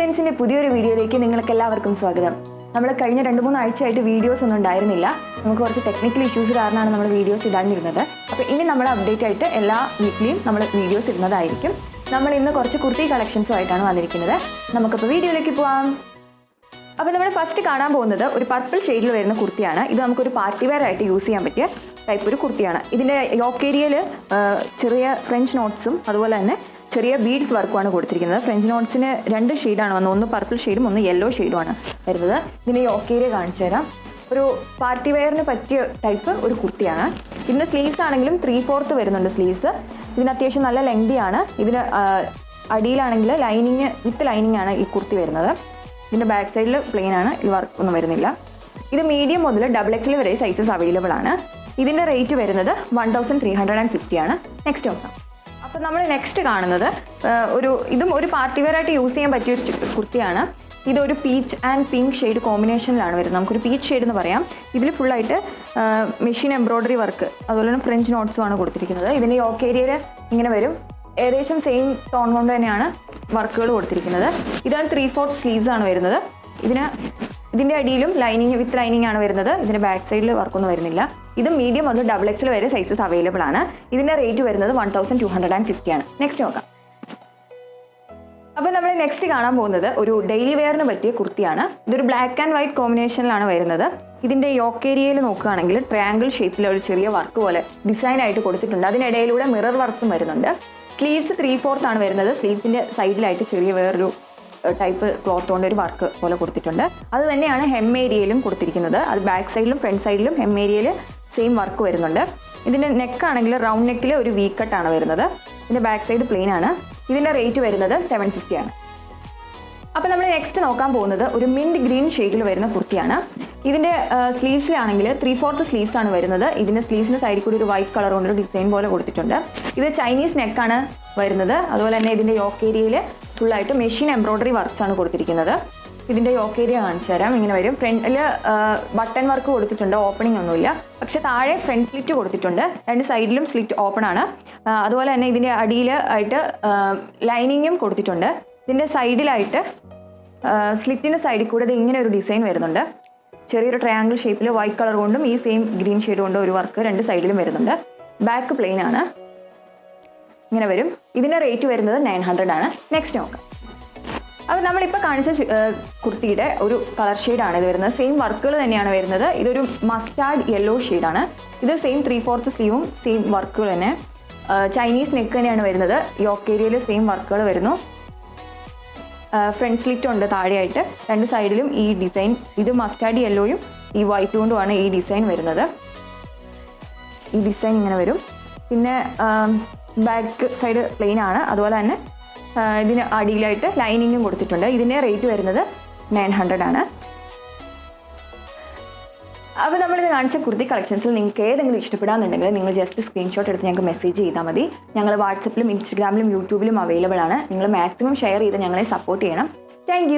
ഡിസൈൻസിന്റെ പുതിയൊരു വീഡിയോയിലേക്ക് നിങ്ങൾക്ക് എല്ലാവർക്കും സ്വാഗതം. നമ്മൾ കഴിഞ്ഞ 2-3 ആഴ്ചയായിട്ട് വീഡിയോസ് ഒന്നും ഉണ്ടായിരുന്നില്ല. നമുക്ക് കുറച്ച് ടെക്നിക്കൽ ഇഷ്യൂസ് കാരണമാണ് നമ്മൾ വീഡിയോസ് ഇടാനിരുന്നത്. അപ്പോൾ ഇനി നമ്മൾ അപ്ഡേറ്റ് ആയിട്ട് എല്ലാ വീക്കിലും നമ്മൾ വീഡിയോസ് ഇടുന്നതായിരിക്കും. നമ്മൾ ഇന്ന് കുറച്ച് കുർത്തി കളക്ഷൻസുമായിട്ടാണ് വന്നിരിക്കുന്നത്. നമുക്കിപ്പോൾ വീഡിയോയിലേക്ക് പോവാം. അപ്പോൾ നമ്മൾ ഫസ്റ്റ് കാണാൻ പോകുന്നത് ഒരു പർപ്പിൾ ഷെയ്ഡിൽ വരുന്ന കുർത്തിയാണ്. ഇത് നമുക്കൊരു പാർട്ടി വെയർ ആയിട്ട് യൂസ് ചെയ്യാൻ പറ്റിയ ടൈപ്പ് ഒരു കുർത്തിയാണ്. ഇതിൻ്റെ യോക്ക് ഏരിയയിൽ ചെറിയ ഫ്രഞ്ച് നോട്ട്സും അതുപോലെ തന്നെ ചെറിയ ബീഡ്സ് വർക്കുമാണ് കൊടുത്തിരിക്കുന്നത്. ഫ്രഞ്ച് നോട്ട്സിന് 2 ഷെയ്ഡാണ് വന്നത്. ഒന്ന് പർപ്പിൾ ഷെയ്ഡും ഒന്ന് യെല്ലോ ഷെയ്ഡുമാണ് വരുന്നത്. ഇതിൻ്റെ യോക്ക് ഏരിയ കാണിച്ചു തരാം. ഒരു പാർട്ടി വെയറിന് പറ്റിയ ടൈപ്പ് ഒരു കുർത്തിയാണ്. ഇതിൻ്റെ സ്ലീവ്സ് ആണെങ്കിലും 3/4 വരുന്നുണ്ട് സ്ലീവ്സ്. ഇതിന് അത്യാവശ്യം നല്ല ലെങ്തിയാണ്. ഇതിന് അടിയിലാണെങ്കിൽ ലൈനിങ് വിത്ത് ലൈനിങ് ആണ് ഈ കുർത്തി വരുന്നത്. ഇതിൻ്റെ ബാക്ക് സൈഡിൽ പ്ലെയിൻ ആണ്, ഈ വർക്ക് ഒന്നും വരുന്നില്ല. ഇത് മീഡിയം മുതൽ XXL വരെ സൈസസ് അവൈലബിൾ ആണ്. ഇതിൻ്റെ റേറ്റ് വരുന്നത് 1350 ആണ്. നെക്സ്റ്റ് നോക്കാം. അപ്പോൾ നമ്മൾ നെക്സ്റ്റ് കാണുന്നത് ഇതും ഒരു പാർട്ടി വെയർ ആയിട്ട് യൂസ് ചെയ്യാൻ പറ്റിയൊരു കുർത്തിയാണ്. ഇതൊരു പീച്ച് ആൻഡ് പിങ്ക് ഷെയ്ഡ് കോമ്പിനേഷനിലാണ് വരുന്നത്. നമുക്കൊരു പീച്ച് ഷെയ്ഡ് എന്ന് പറയാം. ഇതിൽ ഫുള്ളായിട്ട് മെഷീൻ എംബ്രോയ്ഡറി വർക്ക് അതുപോലെ തന്നെ ഫ്രഞ്ച് നോട്ട്സും ആണ് കൊടുത്തിരിക്കുന്നത്. ഇതിൻ്റെ യോക്ക് ഏരിയയിൽ ഇങ്ങനെ വരും. ഏകദേശം സെയിം ടോൺ കൊണ്ട് തന്നെയാണ് വർക്കുകൾ കൊടുത്തിരിക്കുന്നത്. ഇതാണ് 3/4 സ്ലീവ്സ് ആണ് വരുന്നത്. ഇതിൻ്റെ അടിയിലും ലൈനിങ് വിത്ത് ലൈനിങ് ആണ് വരുന്നത്. ഇതിൻ്റെ ബാക്ക് സൈഡിൽ വർക്കൊന്നും വരുന്നില്ല. ഇത് മീഡിയം മുതൽ XXL വരെ സൈസസ് അവൈലബിൾ ആണ്. ഇതിൻ്റെ റേറ്റ് വരുന്നത് 1250 ആണ്. നെക്സ്റ്റ് നോക്കാം. അപ്പോൾ നമ്മൾ നെക്സ്റ്റ് കാണാൻ പോകുന്നത് ഒരു ഡെയിലി വെയറിന് പറ്റിയ കുർത്തിയാണ്. ഇതൊരു ബ്ലാക്ക് ആൻഡ് വൈറ്റ് കോമ്പിനേഷനിലാണ് വരുന്നത്. ഇതിൻ്റെ യോക്ക് ഏരിയയിൽ നോക്കുകയാണെങ്കിൽ ട്രയാങ്കിൾ ഷേപ്പിൽ ഒരു ചെറിയ വർക്ക് പോലെ ഡിസൈൻ ആയിട്ട് കൊടുത്തിട്ടുണ്ട്. അതിനിടയിലൂടെ മിറർ വർക്ക്സും വരുന്നുണ്ട്. സ്ലീവ്സ് 3/4 ആണ് വരുന്നത്. സ്ലീവ്സിൻ്റെ സൈഡിലായിട്ട് ചെറിയ വേറൊരു ടൈപ്പ് ക്ലോത്ത് കൊണ്ട് ഒരു വർക്ക് പോലെ കൊടുത്തിട്ടുണ്ട്. അത് തന്നെയാണ് ഹെം ഏരിയയിലും കൊടുത്തിരിക്കുന്നത്. അത് ബാക്ക് സൈഡിലും ഫ്രണ്ട് സൈഡിലും ഹെം ഏരിയയിൽ സെയിം വർക്ക് വരുന്നുണ്ട്. ഇതിൻ്റെ നെക്കാണെങ്കിൽ റൗണ്ട് നെക്കിൽ ഒരു വി കട്ടാണ് വരുന്നത്. ഇതിൻ്റെ ബാക്ക് സൈഡ് പ്ലെയിൻ ആണ്. ഇതിൻ്റെ റേറ്റ് വരുന്നത് 750 ആണ്. അപ്പോൾ നമ്മൾ നെക്സ്റ്റ് നോക്കാൻ പോകുന്നത് ഒരു മിൻറ്റ് ഗ്രീൻ ഷെയ്ഡിൽ വരുന്ന കുർത്തിയാണ്. ഇതിൻ്റെ സ്ലീവ്സിലാണെങ്കിൽ 3/4 സ്ലീവ്സ് ആണ് വരുന്നത്. ഇതിൻ്റെ സ്ലീവ്സിൻ്റെ സൈഡിൽ കൂടി ഒരു വൈറ്റ് കളർ കൊണ്ടൊരു ഡിസൈൻ പോലെ കൊടുത്തിട്ടുണ്ട്. ഇത് ചൈനീസ് നെക്കാണ് വരുന്നത്. അതുപോലെ തന്നെ ഇതിൻ്റെ യോക്ക് ഏരിയയിൽ ഫുള്ളായിട്ട് മെഷീൻ എംബ്രോയ്ഡറി വർക്ക്സ് ആണ് കൊടുത്തിരിക്കുന്നത്. ഇതിൻ്റെ യോക്ക് ഏരിയ കാണിച്ചു തരാം. ഇങ്ങനെ വരും. ഫ്രണ്ടിൽ ബട്ടൺ വർക്ക് കൊടുത്തിട്ടുണ്ട്. ഓപ്പണിംഗ് ഒന്നുമില്ല. പക്ഷെ താഴെ ഫ്രണ്ട് സ്ലിറ്റ് കൊടുത്തിട്ടുണ്ട്. 2 സൈഡിലും സ്ലിറ്റ് ഓപ്പൺ ആണ്. അതുപോലെ തന്നെ ഇതിൻ്റെ അടിയിൽ ആയിട്ട് ലൈനിങ്ങും കൊടുത്തിട്ടുണ്ട്. ഇതിൻ്റെ സൈഡിലായിട്ട് സ്ലിറ്റിൻ്റെ സൈഡിൽ കൂടെ ഇത് ഇങ്ങനെ ഒരു ഡിസൈൻ വരുന്നുണ്ട്. ചെറിയൊരു ട്രയാങ്കിൾ ഷേപ്പിൽ വൈറ്റ് കളർ കൊണ്ടും ഈ സെയിം ഗ്രീൻ ഷെയ്ഡ് കൊണ്ടും ഒരു വർക്ക് 2 സൈഡിലും വരുന്നുണ്ട്. ബാക്ക് പ്ലെയിൻ ആണ്. ഇങ്ങനെ വരും. ഇതിൻ്റെ റേറ്റ് വരുന്നത് 900 ആണ്. നെക്സ്റ്റ് നോക്കാം. അപ്പോൾ നമ്മളിപ്പോൾ കാണിച്ച കുർത്തിയുടെ ഒരു കളർ ഷെയ്ഡാണ് ഇത് വരുന്നത്. സെയിം വർക്കുകൾ തന്നെയാണ് വരുന്നത്. ഇതൊരു മസ്റ്റാർഡ് യെല്ലോ ഷെയ്ഡാണ്. ഇത് സെയിം 3/4 സ്ലീവും സെയിം വർക്കുകൾ തന്നെ. ചൈനീസ് നെക്ക് തന്നെയാണ് വരുന്നത്. യോക്ക് ഏരിയയിൽ സെയിം വർക്കുകൾ വരുന്നു. ഫ്രണ്ട് സ്ലിറ്റ് ഉണ്ട് താഴെയായിട്ട്. 2 സൈഡിലും ഈ ഡിസൈൻ. ഇത് മസ്റ്റാർഡ് യെല്ലോയും ഈ വൈറ്റ് കൊണ്ടുമാണ് ഈ ഡിസൈൻ വരുന്നത്. ഈ ഡിസൈൻ ഇങ്ങനെ വരും. പിന്നെ ബാക്ക് സൈഡ് പ്ലെയിൻ ആണ്. അതുപോലെ തന്നെ ഇതിന് അടിയിലായിട്ട് ലൈനിങ്ങും കൊടുത്തിട്ടുണ്ട്. ഇതിൻ്റെ റേറ്റ് വരുന്നത് 900 ആണ്. അപ്പോൾ നമ്മളിത് കാണിച്ച കുർത്തി കളക്ഷൻസിൽ നിങ്ങൾക്ക് ഏതെങ്കിലും ഇഷ്ടപ്പെടാമെന്നുണ്ടെങ്കിൽ നിങ്ങൾ ജസ്റ്റ് സ്ക്രീൻഷോട്ട് എടുത്ത് ഞങ്ങൾക്ക് മെസ്സേജ് ചെയ്താൽ മതി. ഞങ്ങൾ വാട്സപ്പിലും ഇൻസ്റ്റഗ്രാമിലും യൂട്യൂബിലും അവൈലബിൾ ആണ്. നിങ്ങൾ മാക്സിമം ഷെയർ ചെയ്ത് ഞങ്ങളെ സപ്പോർട്ട് ചെയ്യണം. താങ്ക്